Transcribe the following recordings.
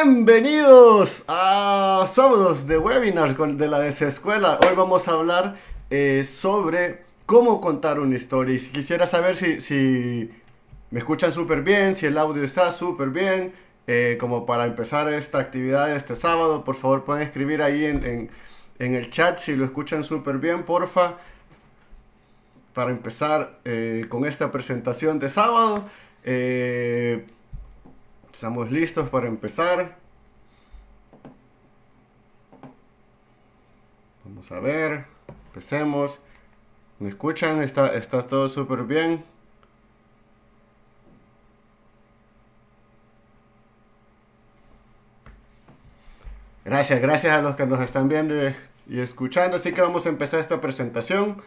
Bienvenidos a sábados de webinars de la Escuela. Hoy vamos a hablar sobre cómo contar una historia. Y si quisiera saber si me escuchan súper bien, si el audio está súper bien, como para empezar esta actividad de este sábado, por favor pueden escribir ahí en el chat si lo escuchan súper bien, porfa, para empezar con esta presentación de sábado. Estamos listos para empezar. Vamos a ver. Empecemos. ¿Me escuchan? ¿Está todo súper bien? Gracias a los que nos están viendo y escuchando. Así que vamos a empezar esta presentación.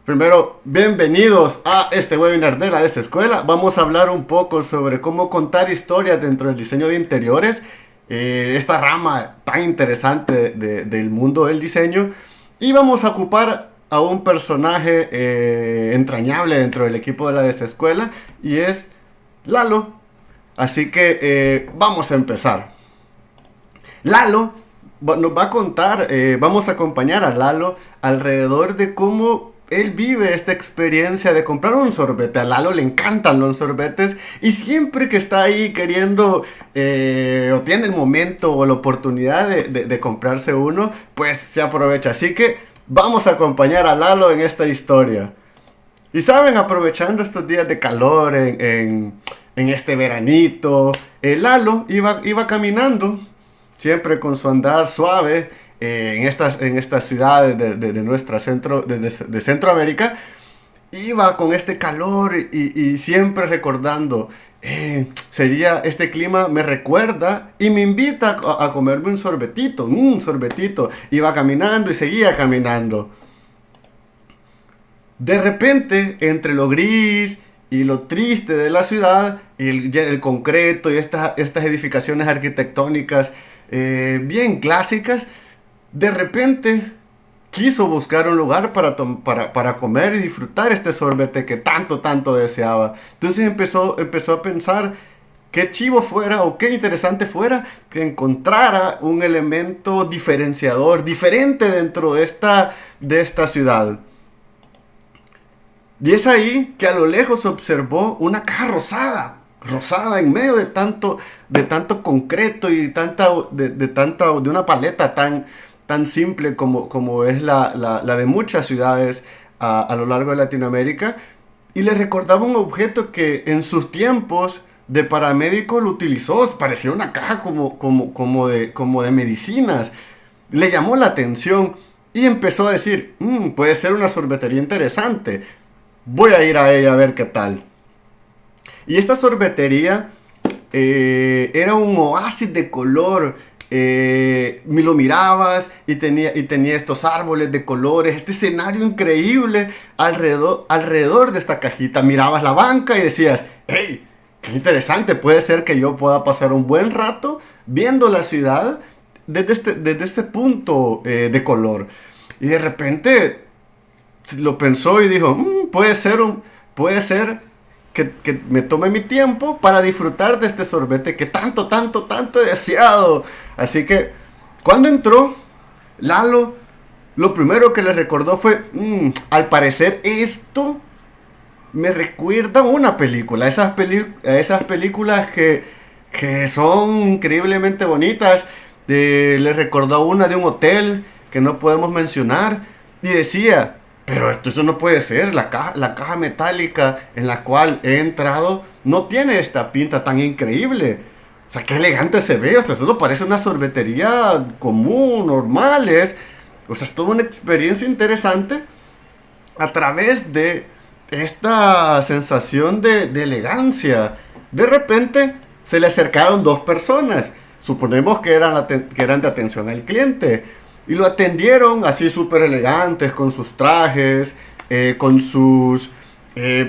Primero, bienvenidos a este webinar de la Escuela. Vamos a hablar un poco sobre cómo contar historias dentro del diseño de interiores, esta rama tan interesante del mundo del diseño. Y vamos a ocupar a un personaje entrañable dentro del equipo de la Escuela, y es Lalo. Así que vamos a empezar. Lalo nos va a contar, vamos a acompañar a Lalo alrededor de cómo él vive esta experiencia de comprar un sorbete. A Lalo le encantan los sorbetes y siempre que está ahí queriendo o tiene el momento o la oportunidad de comprarse uno, pues se aprovecha. Así que vamos a acompañar a Lalo en esta historia. Y saben, aprovechando estos días de calor en este veranito, Lalo iba caminando, siempre con su andar suave, en estas ciudades de nuestra de Centroamérica. Iba con este calor y siempre recordando, este clima me recuerda y me invita a comerme un sorbetito. Iba caminando y seguía caminando. De repente, entre lo gris y lo triste de la ciudad, el concreto y estas edificaciones arquitectónicas bien clásicas, de repente quiso buscar un lugar para comer y disfrutar este sorbete que tanto deseaba. Entonces empezó a pensar qué chivo fuera o qué interesante fuera que encontrara un elemento diferenciador, diferente dentro de esta ciudad. Y es ahí que a lo lejos observó una caja rosada en medio de tanto concreto y de una paleta tan simple como es la de muchas ciudades a lo largo de Latinoamérica, y le recordaba un objeto que en sus tiempos de paramédico lo utilizó. Parecía una caja como de medicinas. Le llamó la atención y empezó a decir, puede ser una sorbetería interesante, voy a ir a ella a ver qué tal. Y esta sorbetería era un oasis de color. Lo mirabas y tenía estos árboles de colores, este escenario increíble alrededor de esta cajita. Mirabas la banca y decías, hey, qué interesante, puede ser que yo pueda pasar un buen rato viendo la ciudad desde este punto de color. Y de repente lo pensó y dijo, puede ser que me tome mi tiempo para disfrutar de este sorbete que tanto he deseado. Así que cuando entró, Lalo, lo primero que le recordó fue, al parecer esto me recuerda a una película, esas películas que son increíblemente bonitas. Le recordó una de un hotel que no podemos mencionar y decía, pero eso no puede ser, la caja metálica en la cual he entrado no tiene esta pinta tan increíble. O sea, qué elegante se ve. O sea, esto no parece una sorbetería común, normal. O sea, es toda una experiencia interesante a través de esta sensación de elegancia. De repente se le acercaron dos personas. Suponemos que eran de atención al cliente. Y lo atendieron así súper elegantes, con sus trajes,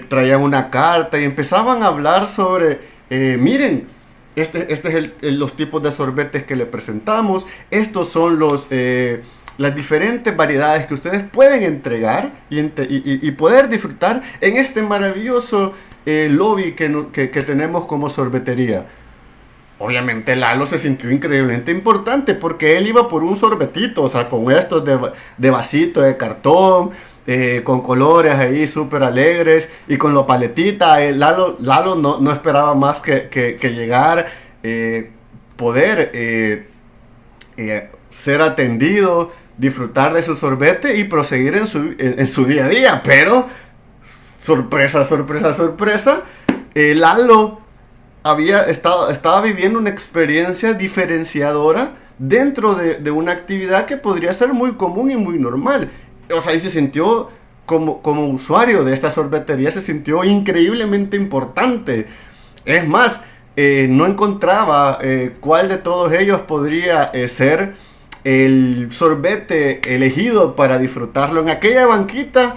traían una carta y empezaban a hablar sobre, miren, este es los tipos de sorbetes que le presentamos, estos son las diferentes variedades que ustedes pueden entregar y poder disfrutar en este maravilloso lobby que tenemos como sorbetería. Obviamente Lalo se sintió increíblemente importante porque él iba por un sorbetito, o sea, con estos de vasito de cartón, con colores ahí súper alegres y con la paletita. Lalo no esperaba más que llegar, poder ser atendido, disfrutar de su sorbete y proseguir en su día a día. Pero, sorpresa, sorpresa, sorpresa, Lalo estaba viviendo una experiencia diferenciadora dentro de una actividad que podría ser muy común y muy normal. O sea, y se sintió como usuario de esta sorbetería, se sintió increíblemente importante. Es más, no encontraba cuál de todos ellos podría ser el sorbete elegido para disfrutarlo en aquella banquita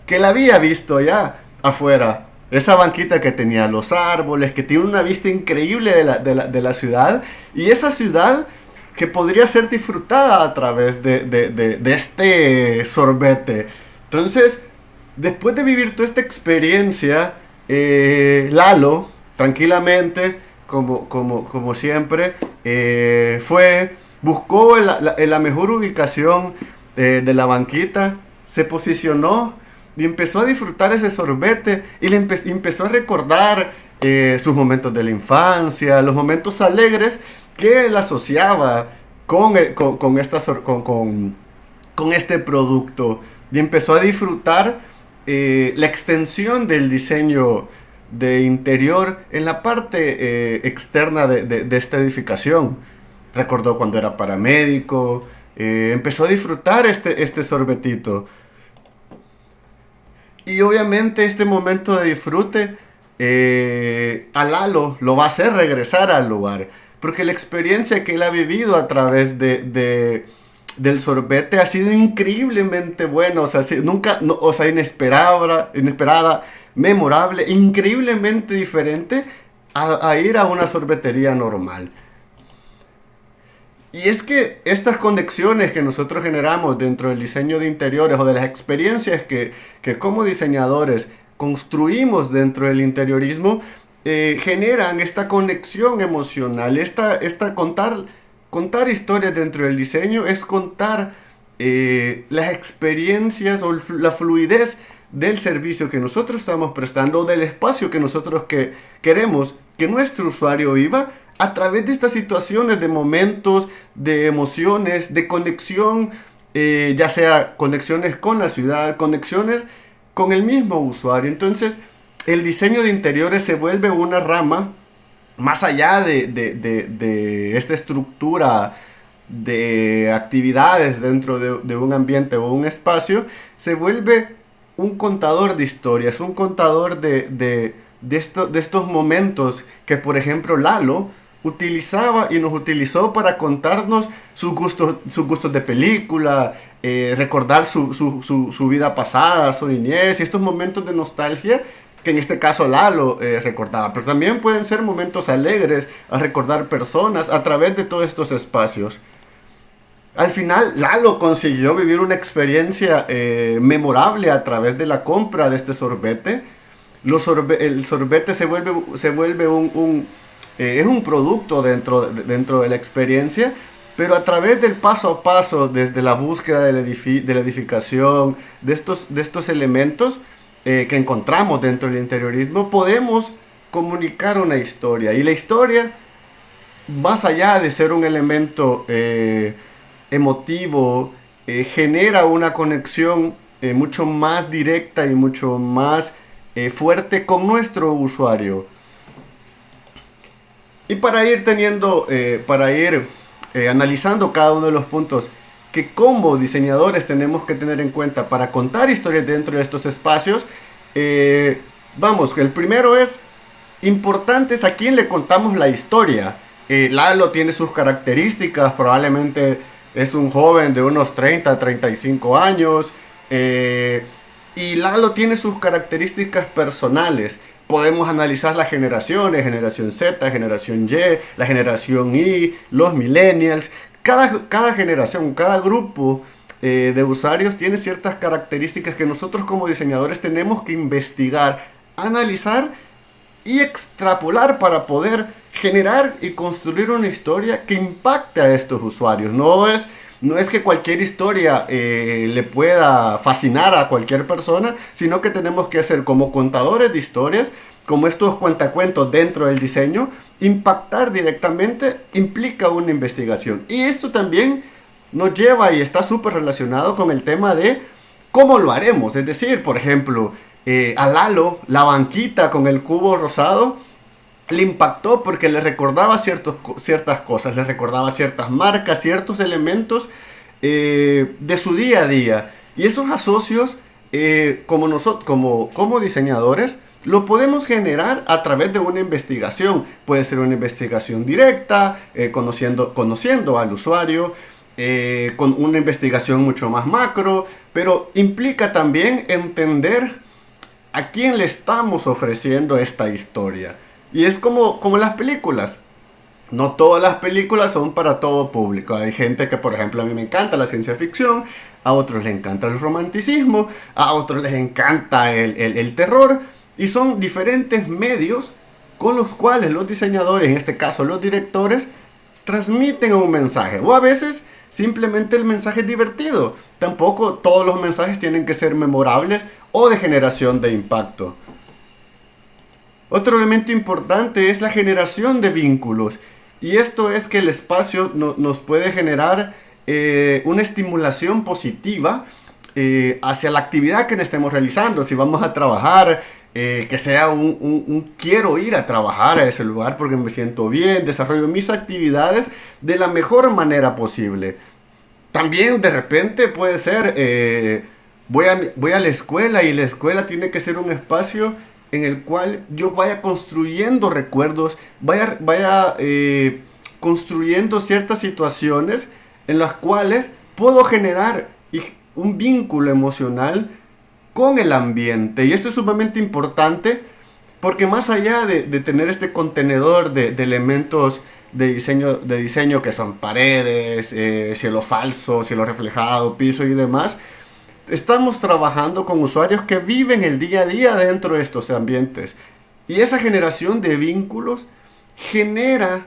que la había visto ya afuera. Esa banquita que tenía los árboles, que tiene una vista increíble de la ciudad. Y esa ciudad que podría ser disfrutada a través de este sorbete. Entonces, después de vivir toda esta experiencia, Lalo, tranquilamente, como siempre, buscó la mejor ubicación de la banquita, se posicionó y empezó a disfrutar ese sorbete y empezó a recordar sus momentos de la infancia, los momentos alegres que él asociaba con este producto y empezó a disfrutar la extensión del diseño de interior en la parte externa de esta edificación. Recordó cuando era paramédico, empezó a disfrutar este sorbetito. Y obviamente este momento de disfrute a Lalo lo va a hacer regresar al lugar. Porque la experiencia que él ha vivido a través del sorbete ha sido increíblemente buena. O sea, nunca, no, o sea, inesperada, memorable, increíblemente diferente a ir a una sorbetería normal. Y es que estas conexiones que nosotros generamos dentro del diseño de interiores o de las experiencias que como diseñadores construimos dentro del interiorismo, generan esta conexión emocional, contar historias dentro del diseño es contar las experiencias o la fluidez del servicio que nosotros estamos prestando o del espacio que nosotros queremos que nuestro usuario viva a través de estas situaciones, de momentos, de emociones, de conexión, ya sea conexiones con la ciudad, conexiones con el mismo usuario. Entonces, el diseño de interiores se vuelve una rama más allá de esta estructura de actividades dentro de un ambiente o un espacio, se vuelve un contador de historias, un contador de estos momentos que, por ejemplo, Lalo utilizaba y nos utilizó para contarnos sus gustos de película, recordar su vida pasada, su niñez y estos momentos de nostalgia que en este caso Lalo recordaba. Pero también pueden ser momentos alegres a recordar personas a través de todos estos espacios. Al final, Lalo consiguió vivir una experiencia memorable a través de la compra de este sorbete. El sorbete se vuelve es un producto dentro de la experiencia, pero a través del paso a paso, desde la búsqueda de la edificación, de estos elementos que encontramos dentro del interiorismo, podemos comunicar una historia. Y la historia, más allá de ser un elemento emotivo, genera una conexión mucho más directa y mucho más fuerte con nuestro usuario. Y para ir analizando cada uno de los puntos que como diseñadores tenemos que tener en cuenta para contar historias dentro de estos espacios, vamos, el primero es importantes a quién le contamos la historia. Lalo tiene sus características, probablemente es un joven de unos 30 a 35 años, y Lalo tiene sus características personales. Podemos analizar las generaciones, generación Z, generación Y, la generación Y, los millennials. Cada generación, cada grupo de usuarios tiene ciertas características que nosotros como diseñadores tenemos que investigar, analizar y extrapolar para poder generar y construir una historia que impacte a estos usuarios. No es que cualquier historia le pueda fascinar a cualquier persona, sino que tenemos que ser como contadores de historias, como estos cuentacuentos dentro del diseño. Impactar directamente implica una investigación. Y esto también nos lleva y está súper relacionado con el tema de cómo lo haremos. Es decir, por ejemplo, a Lalo, la banquita con el cubo rosado, le impactó porque le recordaba ciertas cosas, le recordaba ciertas marcas, ciertos elementos de su día a día. Y esos asocios, como nosotros, como diseñadores, lo podemos generar a través de una investigación. Puede ser una investigación directa, conociendo al usuario, con una investigación mucho más macro, pero implica también entender a quién le estamos ofreciendo esta historia. Y es como las películas. No todas las películas son para todo público. Hay gente que, por ejemplo, a mí me encanta la ciencia ficción, a otros les encanta el romanticismo, a otros les encanta el terror. Y son diferentes medios con los cuales los diseñadores, en este caso los directores, transmiten un mensaje. O a veces simplemente el mensaje es divertido. Tampoco todos los mensajes tienen que ser memorables o de generación de impacto. Otro elemento importante es la generación de vínculos. Y esto es que el espacio nos puede generar una estimulación positiva hacia la actividad que estemos realizando. Si vamos a trabajar, que sea un quiero ir a trabajar a ese lugar porque me siento bien, desarrollo mis actividades de la mejor manera posible. También de repente puede ser, voy a la escuela y la escuela tiene que ser un espacio en el cual yo vaya construyendo recuerdos, vaya construyendo ciertas situaciones en las cuales puedo generar un vínculo emocional con el ambiente. Y esto es sumamente importante porque más allá de tener este contenedor de elementos de diseño que son paredes, cielo falso, cielo reflejado, piso y demás, estamos trabajando con usuarios que viven el día a día dentro de estos ambientes. Y esa generación de vínculos genera,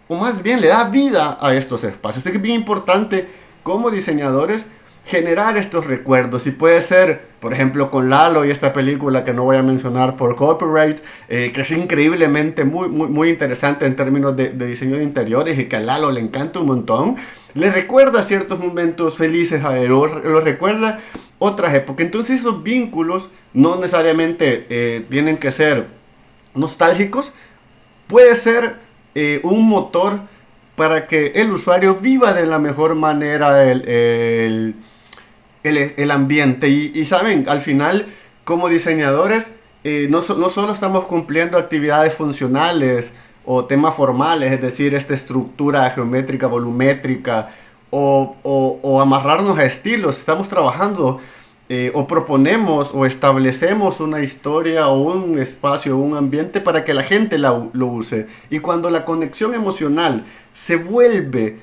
o más bien le da vida a estos espacios. Es bien importante como diseñadores generar estos recuerdos. Y puede ser, por ejemplo, con Lalo y esta película que no voy a mencionar por copyright, que es increíblemente muy interesante en términos de diseño de interiores y que a Lalo le encanta un montón. Le recuerda ciertos momentos felices a él, lo recuerda otras épocas. Entonces esos vínculos no necesariamente tienen que ser nostálgicos. Puede ser un motor para que el usuario viva de la mejor manera el ambiente. Y saben, al final, como diseñadores, no solo estamos cumpliendo actividades funcionales o temas formales, es decir, esta estructura geométrica, volumétrica, o amarrarnos a estilos. Estamos trabajando o proponemos o establecemos una historia o un espacio o un ambiente para que la gente lo use. Y cuando la conexión emocional se vuelve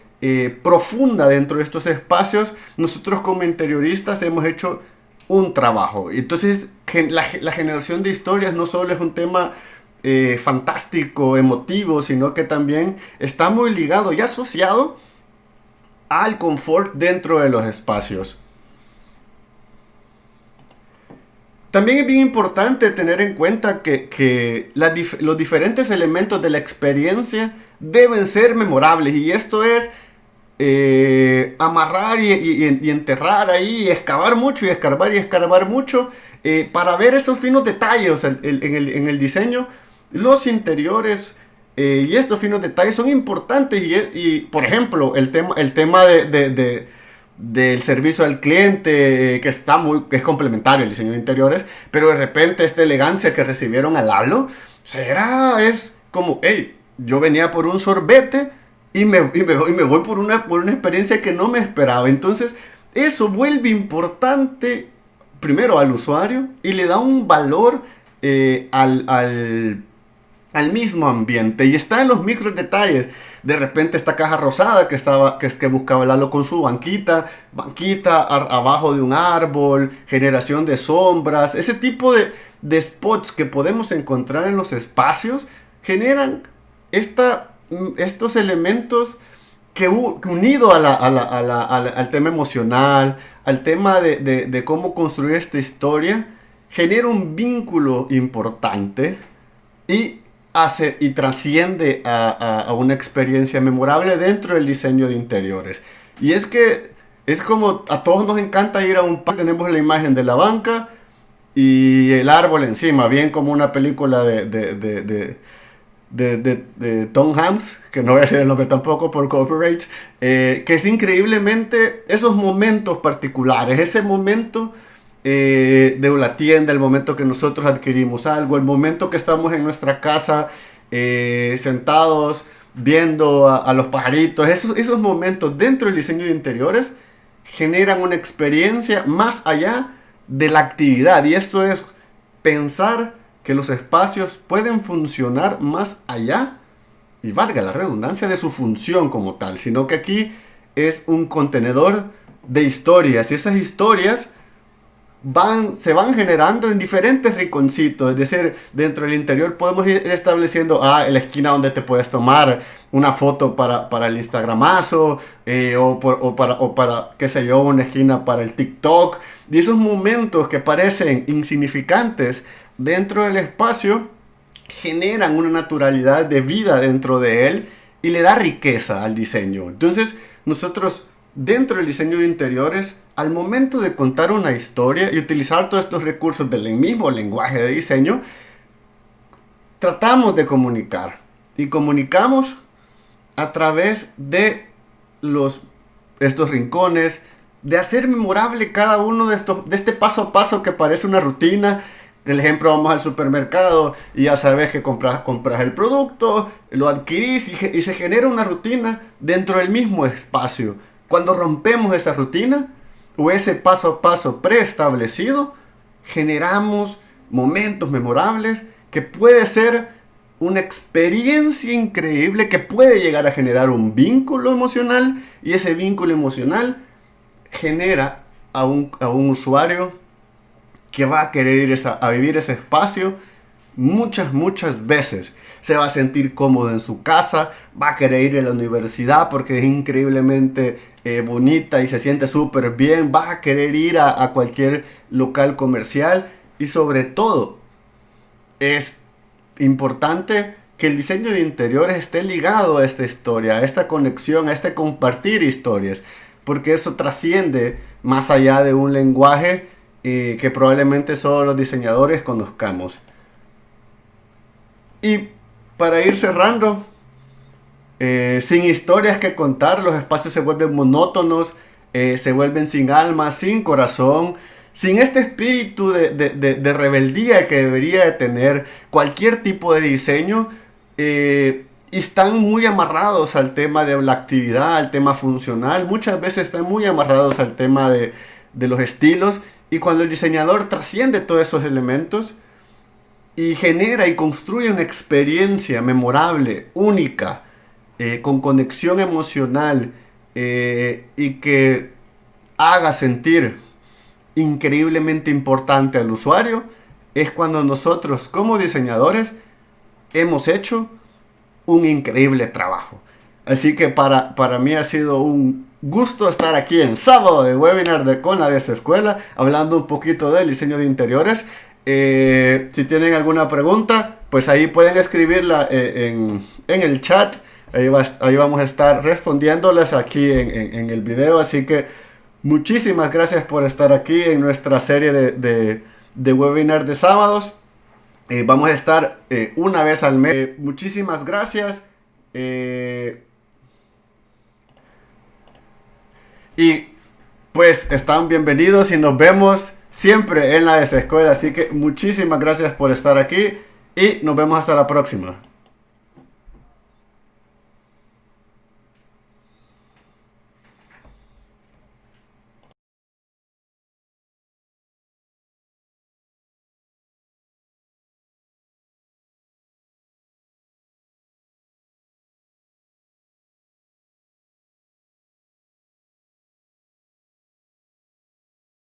profunda dentro de estos espacios, nosotros como interioristas hemos hecho un trabajo. Entonces la generación de historias no solo es un tema fantástico, emotivo, sino que también está muy ligado y asociado al confort dentro de los espacios. También es bien importante tener en cuenta que los diferentes elementos de la experiencia deben ser memorables, y esto es amarrar y enterrar ahí, excavar mucho y escarbar mucho para ver esos finos detalles. O sea, en el diseño, los interiores y estos finos detalles son importantes y por ejemplo, el tema del servicio al cliente, que es complementario al diseño de interiores, pero de repente esta elegancia que recibieron al Lalo, es como, hey, yo venía por un sorbete y me voy por una experiencia que no me esperaba. Entonces eso vuelve importante primero al usuario y le da un valor al mismo ambiente, y está en los micros detalles. De repente esta caja rosada que buscaba Lalo con su banquita abajo de un árbol, generación de sombras, ese tipo de spots que podemos encontrar en los espacios generan estos elementos que unido al tema emocional, al tema de cómo construir esta historia, genera un vínculo importante y trasciende a una experiencia memorable dentro del diseño de interiores. Y es que es como a todos nos encanta ir a un parque, tenemos la imagen de la banca y el árbol encima, bien como una película de Tom Hanks, que no voy a decir el nombre tampoco por copyright, que es increíblemente esos momentos particulares, ese momento de la tienda, el momento que nosotros adquirimos algo, el momento que estamos en nuestra casa sentados viendo a los pajaritos, esos momentos dentro del diseño de interiores generan una experiencia más allá de la actividad, y esto es pensar que los espacios pueden funcionar más allá, y valga la redundancia, de su función como tal, sino que aquí es un contenedor de historias, y esas historias se van generando en diferentes rinconcitos. Es decir, dentro del interior podemos ir estableciendo la esquina donde te puedes tomar una foto para el Instagramazo, o para, qué sé yo, una esquina para el TikTok. Y esos momentos que parecen insignificantes dentro del espacio generan una naturalidad de vida dentro de él y le da riqueza al diseño. Entonces, nosotros dentro del diseño de interiores, al momento de contar una historia y utilizar todos estos recursos del mismo lenguaje de diseño, tratamos de comunicar. Y comunicamos a través de estos rincones, de hacer memorable cada uno de este paso a paso que parece una rutina. El ejemplo, vamos al supermercado y ya sabes que compras el producto, lo adquirís y se genera una rutina dentro del mismo espacio. Cuando rompemos esa rutina o ese paso a paso preestablecido, generamos momentos memorables que puede ser una experiencia increíble, que puede llegar a generar un vínculo emocional, y ese vínculo emocional genera a un usuario que va a querer ir a vivir ese espacio muchas veces. Se va a sentir cómodo en su casa, va a querer ir a la universidad porque es increíblemente bonita y se siente súper bien, va a querer ir a cualquier local comercial, y sobre todo es importante que el diseño de interiores esté ligado a esta historia, a esta conexión, a este compartir historias, porque eso trasciende más allá de un lenguaje que probablemente solo los diseñadores conozcamos. Y para ir cerrando, sin historias que contar, los espacios se vuelven monótonos, se vuelven sin alma, sin corazón, sin este espíritu de rebeldía que debería de tener cualquier tipo de diseño, y están muy amarrados al tema de la actividad, al tema funcional. Muchas veces están muy amarrados al tema de los estilos, y cuando el diseñador trasciende todos esos elementos y genera y construye una experiencia memorable, única, con conexión emocional, y que haga sentir increíblemente importante al usuario, es cuando nosotros como diseñadores hemos hecho un increíble trabajo. Así que para mí ha sido un gusto estar aquí en sábado de webinar con la Desescuela, hablando un poquito del diseño de interiores. Si tienen alguna pregunta, pues ahí pueden escribirla en el chat. Ahí vamos a estar respondiéndoles aquí en el video. Así que muchísimas gracias por estar aquí en nuestra serie de webinar de sábados. Vamos a estar una vez al mes. Muchísimas gracias. Y pues están bienvenidos y nos vemos siempre en la Desescuela. Así que muchísimas gracias por estar aquí y nos vemos hasta la próxima.